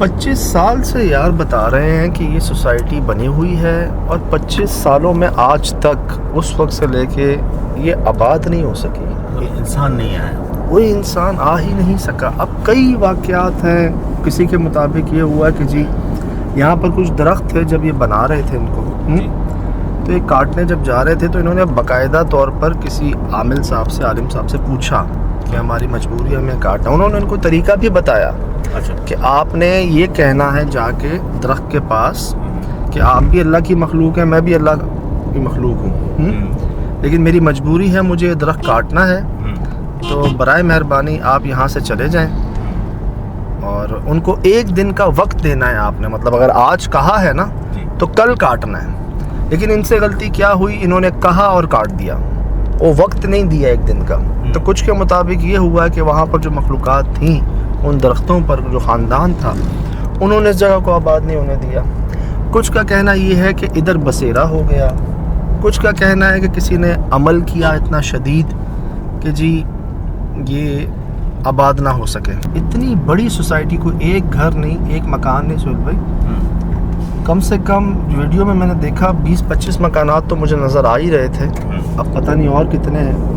25 साल से यार बता रहे हैं कि ये सोसाइटी बनी हुई है और 25 सालों में आज तक उस वक्त से लेके ये आबाद नहीं हो सकी। इंसान नहीं आया, कोई इंसान आ ही नहीं सका। अब कई वाक़यात हैं, किसी के मुताबिक ये हुआ कि जी यहाँ पर कुछ दरख्त थे, जब ये बना रहे थे इनको तो ये काटने जब जा रहे थे तो इन्होंने बाकायदा तौर पर किसी आमिल साहब से, आलिम साहब से पूछा कि हमारी मजबूरी हमें काटना। उन्होंने उनको तरीका भी बताया। अच्छा, कि आपने ये कहना है जाके दरख्त के पास कि आप भी अल्लाह की मखलूक है, मैं भी अल्लाह की मखलूक हूँ, लेकिन मेरी मजबूरी है, मुझे ये दरख्त काटना है, तो बराए मेहरबानी आप यहाँ से चले जाएं। और उनको एक दिन का वक्त देना है आपने, मतलब अगर आज कहा है ना तो कल काटना है। लेकिन इनसे गलती क्या हुई, इन्होंने कहा और काट दिया, वो वक्त नहीं दिया एक दिन का। तो कुछ के मुताबिक ये हुआ कि वहाँ पर जो मखलूक़ात थी, उन दरख्तों पर जो ख़ानदान था, उन्होंने इस जगह को आबाद नहीं होने दिया। कुछ का कहना ये है कि इधर बसेरा हो गया, कुछ का कहना है कि किसी ने अमल किया इतना शदीद कि जी ये आबाद ना हो सके। इतनी बड़ी सोसाइटी को एक घर नहीं, एक मकान नहीं सुहेल भाई, कम से कम वीडियो में मैंने देखा 20-25 मकानात तो मुझे नज़र आ ही रहे थे। अब पता नहीं और कितने हैं।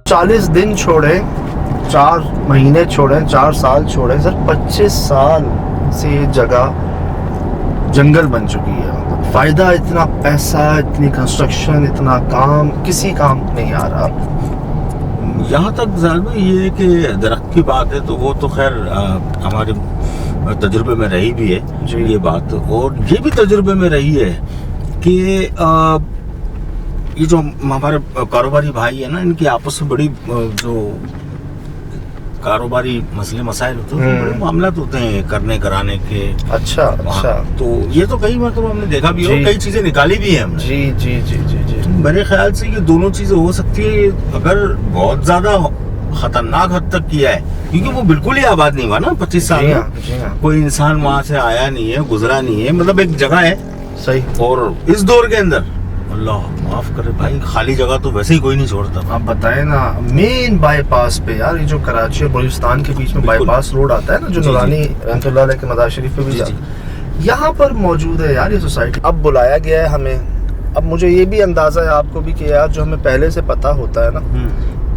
चालीस दिन छोड़े, 4 महीने छोड़े, 4 साल छोड़े, सर 25 साल से ये जगह जंगल बन चुकी है। फ़ायदा इतना पैसा, इतनी कंस्ट्रक्शन, इतना काम, किसी काम नहीं आ रहा। यहाँ तक ज़ाहिर ये है कि दरख्त की बात है तो वो तो खैर हमारे तजुर्बे में रही भी है जी। ये बात, और ये भी तजुर्बे में रही है कि ये जो हमारे कारोबारी भाई है ना, इनकी आपस में बड़ी जो कारोबारी मसले मसाइल होते हैं, बड़े मामला होते हैं करने कराने के। अच्छा अच्छा, तो ये तो कई मतलब हमने देखा भी है, कई चीजें निकाली भी है हमने। जी जी जी जी जी। मेरे ख्याल से ये दोनों चीजें हो सकती है अगर बहुत ज्यादा खतरनाक हद तक किया है, क्योंकि वो बिल्कुल ही आबाद नहीं हुआ ना 25 साल में। कोई इंसान वहाँ से आया नहीं है, गुजरा नहीं है, मतलब एक जगह है सही। और इस दौर के अंदर अल्लाह माफ करे भाई, खाली जगह तो वैसे ही कोई नहीं छोड़ता। आप बताएं ना, मेन बाईपास पे यार, ये जो कराची और बलूचिस्तान के बीच में बाईपास रोड आता है ना, जो नूरानी रहमतुल्लाह अलैह के मज़ार शरीफ पे भी जाता है, यहाँ पर मौजूद है यार ये सोसाइटी। अब बुलाया गया है हमें। अब मुझे ये भी अंदाज़ा है आपको भी कि यार जो हमें पहले से पता होता है ना,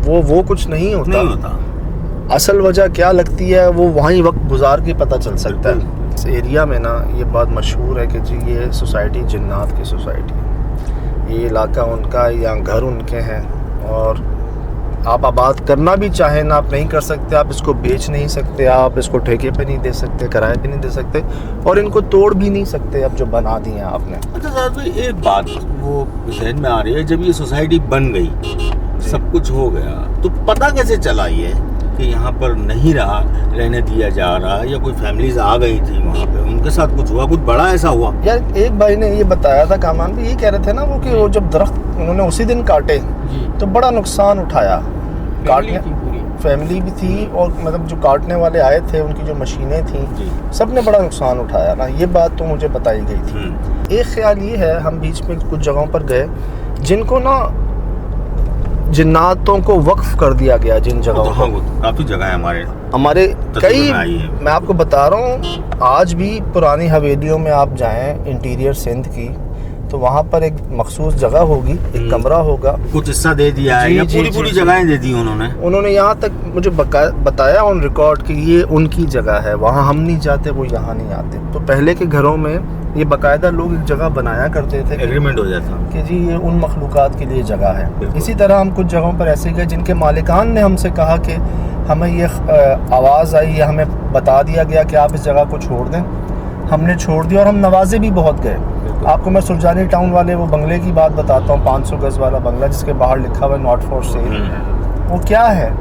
वो कुछ नहीं होता। असल वजह क्या लगती है वो वहीं वक्त गुजार के पता चल सकता है। इस एरिया में ना ये बात मशहूर है कि जी ये सोसाइटी जिन्नात की सोसाइटी है, ये इलाका उनका, यहाँ घर उनके हैं, और आप आबाद करना भी चाहें ना आप नहीं कर सकते। आप इसको बेच नहीं सकते, आप इसको ठेके पे नहीं दे सकते, किराए पे नहीं दे सकते, और इनको तोड़ भी नहीं सकते अब जो बना दी है आपने। अच्छा साहब भाई, एक बात वो जहन में आ रही है, जब ये सोसाइटी बन गई, सब कुछ हो गया, तो पता कैसे चला ये कि यहाँ पर नहीं रहा, रहने दिया जा रहा, या कोई फैमिलीज आ गई थी वहाँ पे, उनके साथ कुछ हुआ, कुछ बड़ा ऐसा हुआ? यार एक भाई ने ये बताया था, कामान भी ये कह रहे थे ना वो, कि वो जब दरख्त उन्होंने उसी दिन काटे तो बड़ा नुकसान उठाया। काटने फैमिली भी थी, और मतलब जो काटने वाले आए थे उनकी जो मशीनें थी, सब ने बड़ा नुकसान उठाया ना। ये बात तो मुझे बताई गई थी। एक ख्याल ये है, हम बीच में कुछ जगहों पर गए जिनको ना जिन्नातों को वक्फ कर दिया गया, जिन जगहों तो हाँ, काफी जगह है हमारे कई, मैं आपको बता रहा हूँ, आज भी पुरानी हवेलियों में आप जाएं इंटीरियर सिंध की, तो वहाँ पर एक मखसूस जगह होगी, एक कमरा होगा, कुछ हिस्सा दे दिया है, या पूरी जगहें दे दी उन्होंने यहाँ तक मुझे बताया ऑन रिकॉर्ड कि ये उनकी जगह है, वहाँ हम नहीं जाते, वो यहाँ नहीं आते। तो पहले के घरों में ये बाकायदा लोग एक जगह बनाया करते थे, एग्रीमेंट हो जाता कि जी ये उन मखलूक़ात के लिए जगह है। इसी तरह हम कुछ जगहों पर ऐसे गए जिनके मालिकान ने हमसे कहा कि हमें ये आवाज़ आई या हमें बता दिया गया कि आप इस जगह को छोड़ दें। हमने छोड़ दिया, और हम नवाजे भी बहुत गए। आपको मैं सुरजानी टाउन वाले वो बंगले की बात बताता हूँ, 500 गज वाला बंगला जिसके बाहर लिखा हुआ है नॉट फॉर सेल। वो क्या है,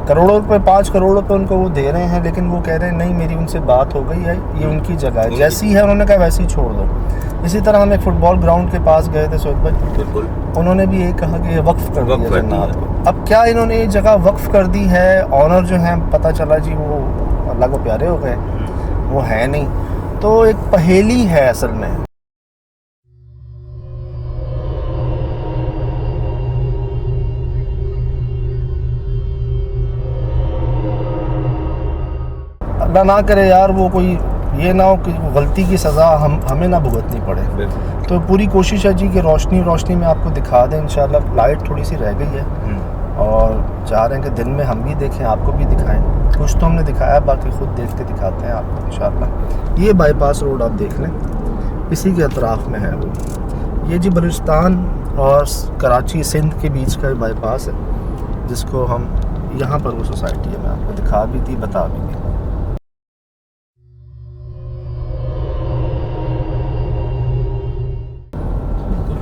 करोड़ों रुपए 5 करोड़ रुपए उनको वो दे रहे हैं, लेकिन वो कह रहे हैं नहीं मेरी उनसे बात हो गई है, ये उनकी जगह है, जैसी है उन्होंने कहा वैसी छोड़ दो। इसी तरह हम एक फुटबॉल ग्राउंड के पास गए थे सोहेल भाई, बिल्कुल उन्होंने भी ये कहा कि ये वक्फ कर वक्फ दिया कर जन्नात दिया। को। अब क्या इन्होंने ये जगह वक्फ कर दी है, ऑनर जो है पता चला जी वो अल्लाह को प्यारे हो गए, वो है नहीं, तो एक पहेली है असल में। अल्लाह ना करे यार वो कोई ये ना हो कि गलती की सज़ा हमें ना भुगतनी पड़े। बिल्कुल। तो पूरी कोशिश है जी कि रोशनी में आपको दिखा दें इंशाल्लाह। लाइट थोड़ी सी रह गई है और चाह रहे हैं कि दिन में हम भी देखें, आपको भी दिखाएं। कुछ तो हमने दिखाया, बाकी खुद देख के दिखाते हैं आपको इंशाल्लाह। ये बाईपास रोड आप देख लें, इसी के अतराफ़ में है वो। ये जी बलूचिस्तान और कराची सिंध के बीच का बाईपास है, जिसको हम यहाँ पर वो सोसाइटी है, मैं आपको दिखा भी दी, बता भी दी।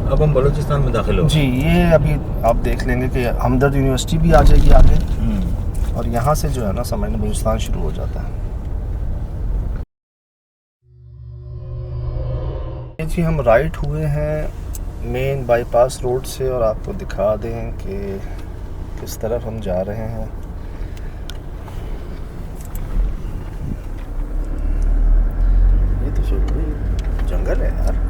अब हम बलूचिस्तान में दाखिल हो जी, ये अभी आप देख लेंगे कि हमदर्द यूनिवर्सिटी भी आ जाएगी आगे, और यहाँ से जो है ना समझना बलूचिस्तान शुरू हो जाता है। ये जी हम राइट हुए हैं मेन बाईपास रोड से, और आपको दिखा दें कि किस तरफ हम जा रहे हैं। ये तो जंगल है यार।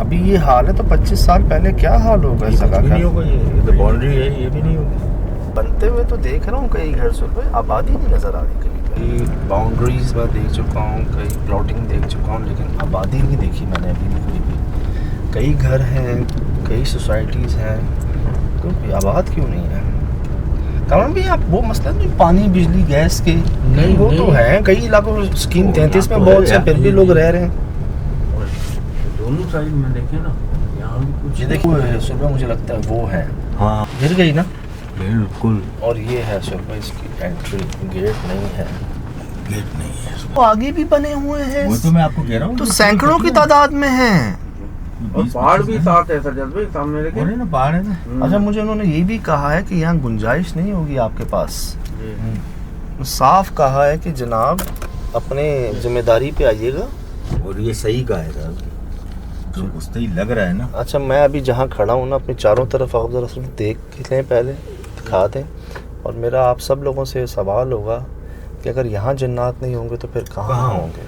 अभी ये हाल है तो 25 साल पहले क्या हाल होगा इस जगह का? नहीं होगा, ये तो बाउंड्री है, ये भी नहीं होगा। बनते हुए तो देख रहा हूँ कई घर से, आबादी नहीं नज़र आ रही कहीं। बाउंड्रीज मैं देख चुका हूँ, कई प्लॉटिंग देख चुका हूँ, लेकिन आबादी नहीं देखी मैंने अभी भी कोई भी। कई घर हैं, कई सोसाइटीज़ हैं, तो कोई आबाद क्यों नहीं है? कारण भी आप वो मसला नहीं, पानी बिजली गैस के नहीं, वो तो है कई इलाकों में। स्कीम 33 में बहुत से फिर भी लोग रह रहे हैं। दोनों साइड में देखें ना, यहाँ भी कुछ ये देखो सुबह मुझे लगता है वो है, हाँ गिर गई ना। बिल्कुल, और ये है सुबह इसकी एंट्री, गेट नहीं है, गेट नहीं है। वो आगे भी बने हुए हैं, वो तो मैं आपको कह रहा हूँ, तो सैकड़ों की तादाद में हैं। और पहाड़ भी साथ है सजद भाई, सामने देखें। ना पहाड़ है ना। अच्छा, मुझे उन्होंने ये भी कहा है कि यहाँ गुंजाइश नहीं होगी आपके पास। साफ कहा है कि जनाब अपने जिम्मेदारी पे आइएगा। और ये सही का है साहब, तो उससे ही लग रहा है ना। अच्छा, मैं अभी जहाँ खड़ा हूँ ना, अपने चारों तरफ आप जरा देख लें, पहले दिखा दें। और मेरा आप सब लोगों से सवाल होगा कि अगर यहाँ जन्नात नहीं होंगे तो फिर कहाँ होंगे?